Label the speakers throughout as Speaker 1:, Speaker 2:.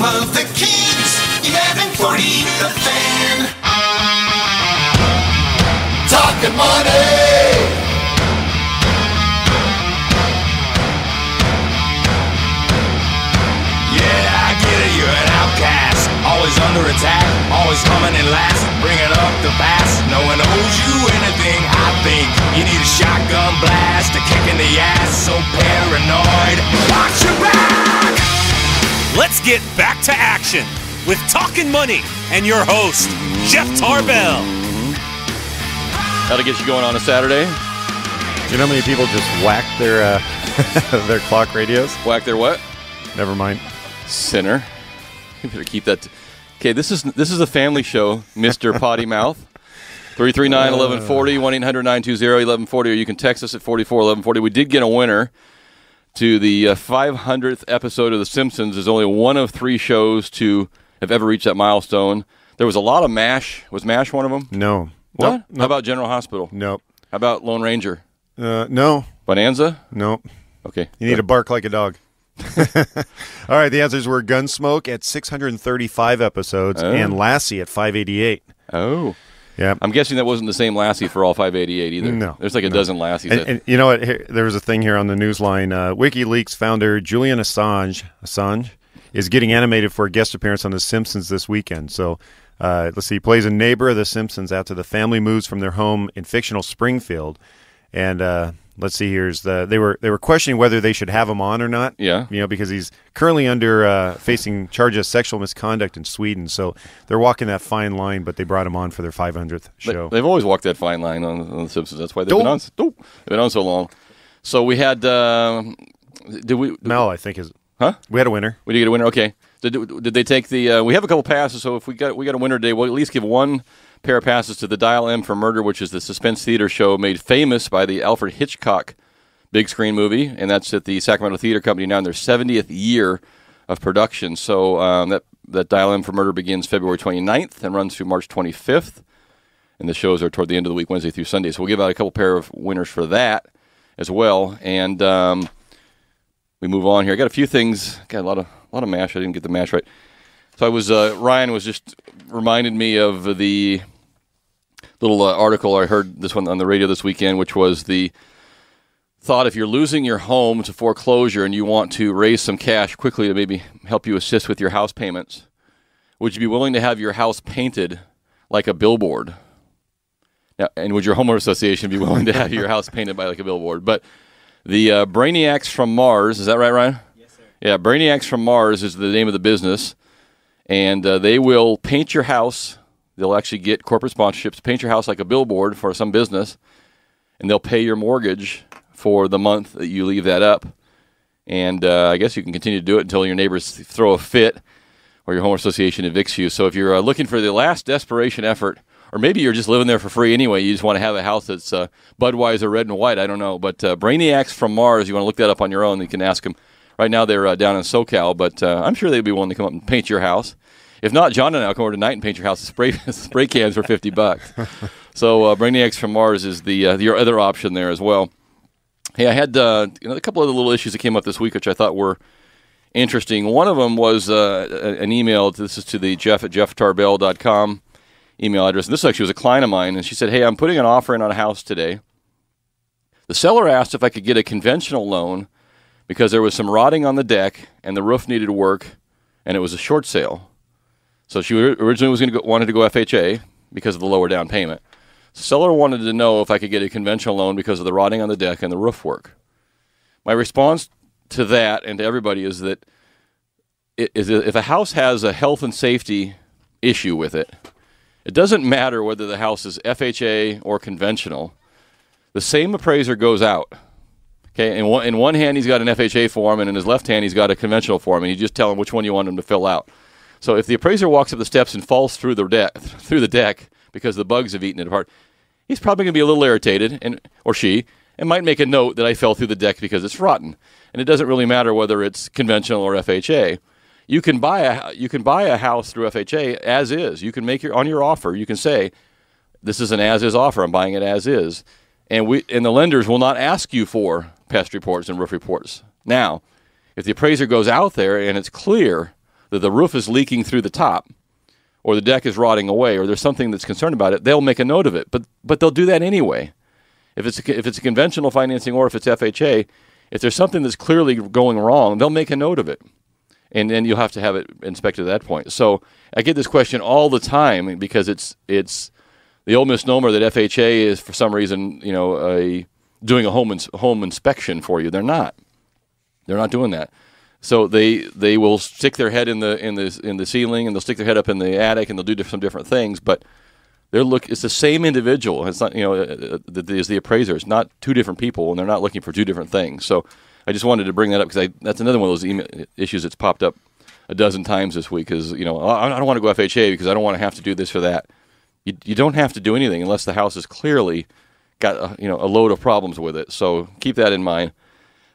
Speaker 1: of the Kings, 1140 The Fan. Talkin Money.
Speaker 2: Yeah, I get it, you're an outcast. Always under attack, always coming in last. Bringing up the past, no one owes you anything. I think you need a shotgun blast, a kick in the ass. So paranoid, watch your back.
Speaker 3: Let's get back to action with Talkin Money and your host, Jeff Tarbell.
Speaker 4: That'll get you going on a Saturday.
Speaker 5: Do you know how many people just whack their their clock radios?
Speaker 4: Whack their what?
Speaker 5: Never mind.
Speaker 4: Sinner. You better keep that. Okay, this is a family show, Mr. Potty Mouth. 339-1140, 1-800-920-1140, or you can text us at 44-1140. We did get a winner to the 500th episode of The Simpsons. There's only one of 3 shows to have ever reached that milestone. There was a lot of MASH. Was MASH one of them?
Speaker 5: No.
Speaker 4: What?
Speaker 5: No.
Speaker 4: How about General Hospital?
Speaker 5: Nope.
Speaker 4: How about Lone Ranger?
Speaker 5: No.
Speaker 4: Bonanza?
Speaker 5: Nope.
Speaker 4: Okay.
Speaker 5: You need to bark like a dog. All right, the answers were Gunsmoke at 635 episodes and Lassie at 588.
Speaker 4: Oh.
Speaker 5: Yeah.
Speaker 4: I'm guessing that wasn't the same Lassie for all 588 either.
Speaker 5: No.
Speaker 4: There's like a dozen Lassies.
Speaker 5: And you know what? There was a thing here on the news line. WikiLeaks founder Julian Assange is getting animated for a guest appearance on The Simpsons this weekend. So let's see. He plays a neighbor of The Simpsons after the family moves from their home in fictional Springfield. And let's see. They were questioning whether they should have him on or not.
Speaker 4: Yeah.
Speaker 5: You know, because he's currently facing charges of sexual misconduct in Sweden. So they're walking that fine line, but they brought him on for their 500th show.
Speaker 4: They've always walked that fine line on The Simpsons. That's why they've been on. They've been on so long. So we had.
Speaker 5: Mel, I think is.
Speaker 4: Huh?
Speaker 5: We had a winner.
Speaker 4: We did get a winner. Okay. Did they take the? We have a couple passes. So if we got a winner today, we'll at least give one pair of passes to the Dial M for Murder, which is the suspense theater show made famous by the Alfred Hitchcock big screen movie, and that's at the Sacramento Theater Company now in their 70th year of production. So that Dial M for Murder begins February 29th and runs through March 25th, and the shows are toward the end of the week, Wednesday through Sunday. So we'll give out a couple pair of winners for that as well, and we move on here. I got a few things. Got a lot of MASH. I didn't get the MASH right. So I was Ryan was just reminded me of the little article I heard this one on the radio this weekend, which was the thought if you're losing your home to foreclosure and you want to raise some cash quickly to maybe help you assist with your house payments, would you be willing to have your house painted like a billboard? Now, and would your homeowner association be willing to have your house painted by like a billboard? But the Brainiacs from Mars, is that right, Ryan?
Speaker 6: Yes, sir.
Speaker 4: Yeah, Brainiacs from Mars is the name of the business, and they will paint your house. They'll actually get corporate sponsorships, paint your house like a billboard for some business, and they'll pay your mortgage for the month that you leave that up. And I guess you can continue to do it until your neighbors throw a fit or your home association evicts you. So if you're looking for the last desperation effort, or maybe you're just living there for free anyway, you just want to have a house that's Budweiser red and white, I don't know. But Brainiacs from Mars, you want to look that up on your own, you can ask them. Right now they're down in SoCal, but I'm sure they'd be willing to come up and paint your house. If not, John and I will come over tonight and paint your house with spray cans for $50. So Brainiacs from Mars is your other option there as well. Hey, I had a couple of little issues that came up this week, which I thought were interesting. One of them was an email. This is to the Jeff at jefftarbell.com email address. And this actually was a client of mine, and she said, hey, I'm putting an offer in on a house today. The seller asked if I could get a conventional loan because there was some rotting on the deck and the roof needed work, and it was a short sale. So she originally wanted to go FHA because of the lower down payment. The seller wanted to know if I could get a conventional loan because of the rotting on the deck and the roof work. My response to that and to everybody is that if a house has a health and safety issue with it, it doesn't matter whether the house is FHA or conventional. The same appraiser goes out. Okay, in one hand he's got an FHA form, and in his left hand he's got a conventional form, and you just tell him which one you want him to fill out. So if the appraiser walks up the steps and falls through the deck because the bugs have eaten it apart, he's probably going to be a little irritated, or she, and might make a note that I fell through the deck because it's rotten. And it doesn't really matter whether it's conventional or FHA. You can buy a house through FHA as is. You can make on your offer. You can say, "This is an as is offer. I'm buying it as is," and the lenders will not ask you for pest reports and roof reports. Now, if the appraiser goes out there and it's clear that the roof is leaking through the top, or the deck is rotting away, or there's something that's concerned about it, they'll make a note of it. But they'll do that anyway. If it's a conventional financing or if it's FHA, if there's something that's clearly going wrong, they'll make a note of it. And then you'll have to have it inspected at that point. So I get this question all the time because it's the old misnomer that FHA is for some reason, doing a home inspection for you. They're not. They're not doing that. So they will stick their head in the ceiling, and they'll stick their head up in the attic, and they'll do some different things. But it's the same individual. It's not is the appraiser. It's not two different people, and they're not looking for two different things. So I just wanted to bring that up because that's another one of those issues that's popped up a dozen times this week. Is I don't want to go FHA because I don't want to have to do this or that. You don't have to do anything unless the house has clearly got a load of problems with it. So keep that in mind.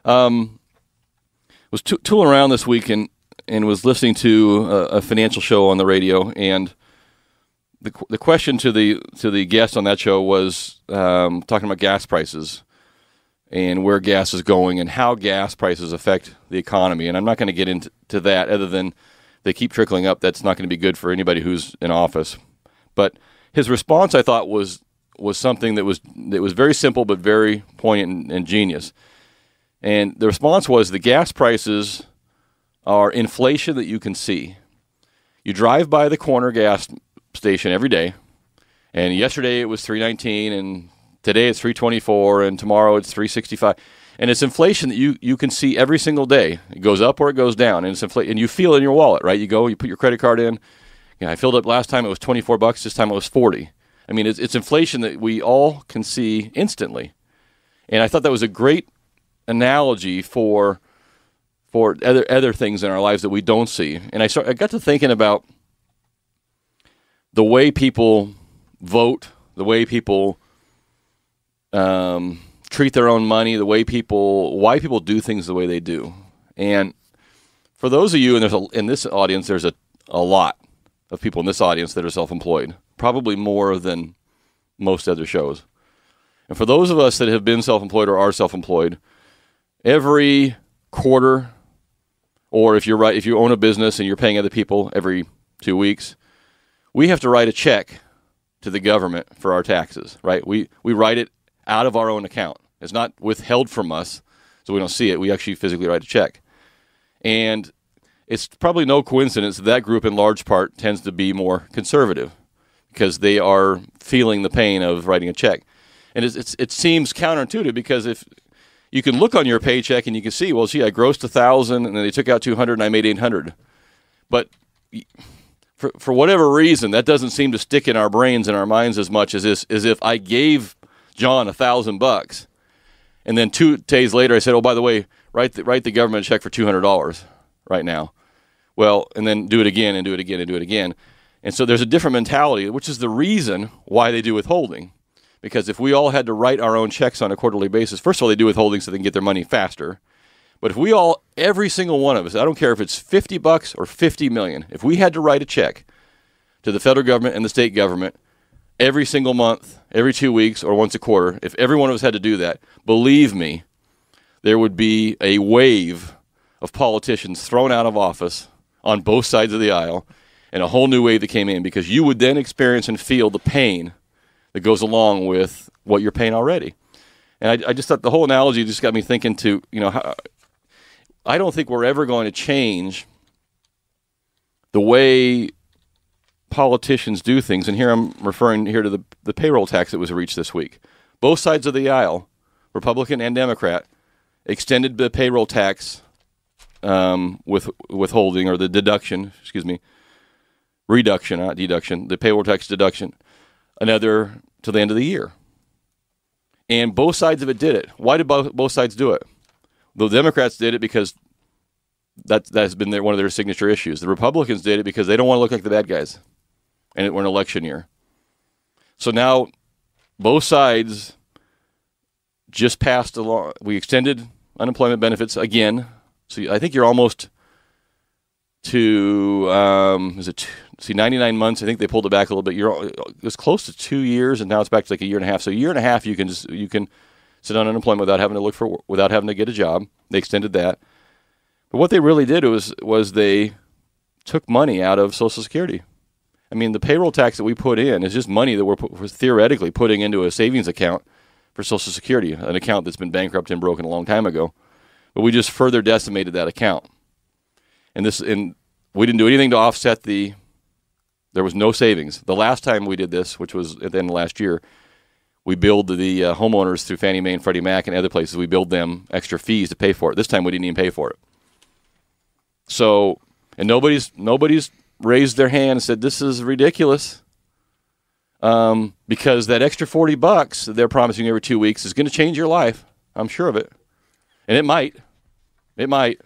Speaker 4: Was tooling around this week and was listening to a financial show on the radio, and the question to the guest on that show was talking about gas prices and where gas is going and how gas prices affect the economy. And I'm not going to get into that other than they keep trickling up. That's not going to be good for anybody who's in office. But his response, I thought, was something that was very simple but very poignant and genius. And the response was the gas prices are inflation that you can see. You drive by the corner gas station every day, and yesterday it was $3.19, and today it's $3.24, and tomorrow it's $3.65. And it's inflation that you can see every single day. It goes up or it goes down, and it's and you feel it in your wallet, right? You go, you put your credit card in. I filled up last time, it was $24. This time it was $40. I mean, it's inflation that we all can see instantly. And I thought that was a great analogy for other things in our lives that we don't see. And I got to thinking about the way people vote, the way people treat their own money, why people do things the way they do. And for those of you, and in this audience, there's a lot of people in this audience that are self-employed, probably more than most other shows. And for those of us that have been self-employed or are self-employed, every quarter, or if you own a business and you're paying other people every 2 weeks, we have to write a check to the government for our taxes, right? We write it out of our own account. It's not withheld from us, so we don't see it. We actually physically write a check. And it's probably no coincidence that group in large part tends to be more conservative because they are feeling the pain of writing a check. And it seems counterintuitive because if you can look on your paycheck and you can see, well, gee, I grossed 1,000 and then they took out 200 and I made 800. But for whatever reason, that doesn't seem to stick in our brains and our minds as much as if I gave John $1,000 and then 2 days later I said, oh, by the way, write the government a check for $200 right now. Well, and then do it again and do it again and do it again. And so there's a different mentality, which is the reason why they do withholding. Because if we all had to write our own checks on a quarterly basis, first of all, they do withholding so they can get their money faster. But if we all, every single one of us, I don't care if it's $50 or $50 million, if we had to write a check to the federal government and the state government every single month, every 2 weeks, or once a quarter, if every one of us had to do that, believe me, there would be a wave of politicians thrown out of office on both sides of the aisle and a whole new wave that came in because you would then experience and feel the pain that goes along with what you're paying already. And I just thought the whole analogy just got me thinking I don't think we're ever going to change the way politicians do things. And here I'm referring here to the payroll tax that was reached this week. Both sides of the aisle, Republican and Democrat, extended the payroll tax with withholding or the reduction, not deduction, the payroll tax deduction, another to the end of the year. And both sides of it did it. Why did both sides do it? The Democrats did it because that's been one of their signature issues. The Republicans did it because they don't want to look like the bad guys. And we're an election year. So now both sides just passed along. We extended unemployment benefits again. So I think you're almost to 99 months. I think they pulled it back a little bit. It was close to 2 years, and now it's back to like a year and a half. So a year and a half, you can sit on unemployment without having to get a job. They extended that. But what they really did was they took money out of Social Security. I mean, the payroll tax that we put in is just money that we're theoretically putting into a savings account for Social Security, an account that's been bankrupt and broken a long time ago. But we just further decimated that account. And we didn't do anything to offset there was no savings. The last time we did this, which was at the end of last year, we billed the homeowners through Fannie Mae and Freddie Mac and other places. We billed them extra fees to pay for it. This time we didn't even pay for it. So, and nobody's raised their hand and said, this is ridiculous. Because that extra $40 that they're promising every 2 weeks is going to change your life. I'm sure of it. And it might. It might.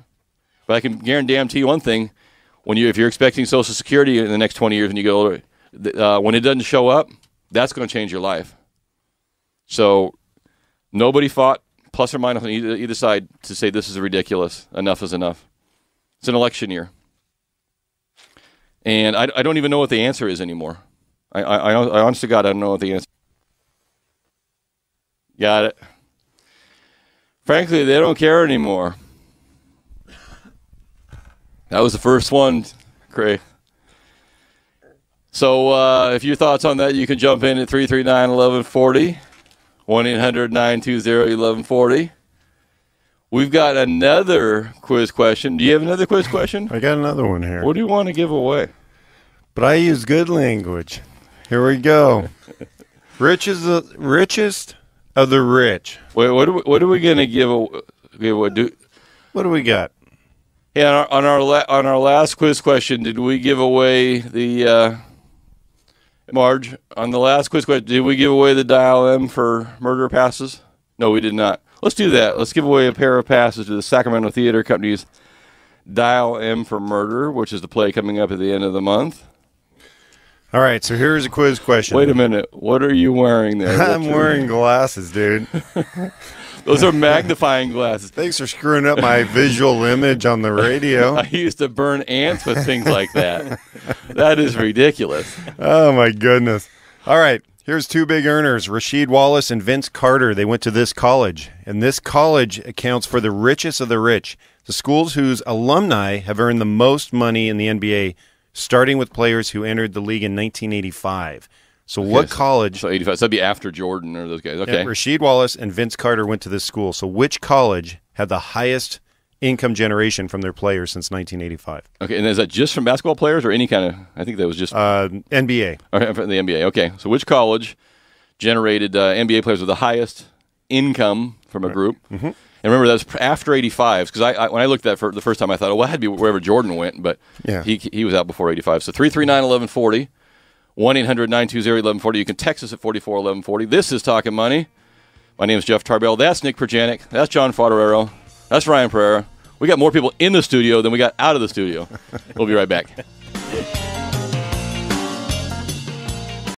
Speaker 4: But I can guarantee you one thing. If you're expecting Social Security in the next 20 years and you get older, when it doesn't show up, that's going to change your life. So nobody fought, plus or minus on either side, to say this is ridiculous. Enough is enough. It's an election year. And I don't even know what the answer is anymore. I honest to God, I don't know what the answer is. Got it. Frankly, they don't care anymore. That was the first one, Craig. So if your thoughts on that, you can jump in at 339-1140, 1-800-920-1140. We've got another quiz question. Do you have another quiz question?
Speaker 5: I got another one here.
Speaker 4: What do you want to give away?
Speaker 5: But I use good language. Here we go. Richest of the rich.
Speaker 4: Wait, what are we going to give away?
Speaker 5: What do we got?
Speaker 4: Yeah, on our last quiz question, did we give away the Marge? On the last quiz question, did we give away the Dial M for murder passes? No, we did not. Let's do that. Let's give away a pair of passes to the Sacramento Theater Company's Dial M for Murder, which is the play coming up at the end of the month.
Speaker 5: All right, so here's a quiz question.
Speaker 4: Wait a minute. What are you wearing there?
Speaker 5: I'm wearing glasses, dude.
Speaker 4: Those are magnifying glasses.
Speaker 5: Thanks for screwing up my visual image on the radio.
Speaker 4: I used to burn ants with things like that. That is ridiculous.
Speaker 5: Oh, my goodness. All right, here's two big earners, Rasheed Wallace and Vince Carter. They went to this college, and this college accounts for the richest of the rich, the schools whose alumni have earned the most money in the NBA, starting with players who entered the league in 1985. So what college?
Speaker 4: So 85. So that'd be after Jordan or those guys. Okay.
Speaker 5: Yeah, Rasheed Wallace and Vince Carter went to this school. So which college had the highest income generation from their players since 1985?
Speaker 4: Okay, and is that just from basketball players or any kind of? I think that was just
Speaker 5: NBA.
Speaker 4: From the NBA. Okay, so which college generated NBA players with the highest income from a group? Mm-hmm. And remember, that was after 85. Because when I looked at that for the first time, I thought, well, it had to be wherever Jordan went, but he was out before 85. So 339-1140. 1-800-920-1140. You can text us at 441140. This is Talkin Money. My name is Jeff Tarbell. That's Nick Perjanik. That's John Fodorero. That's Ryan Pereira. We got more people in the studio than we got out of the studio. We'll be right back.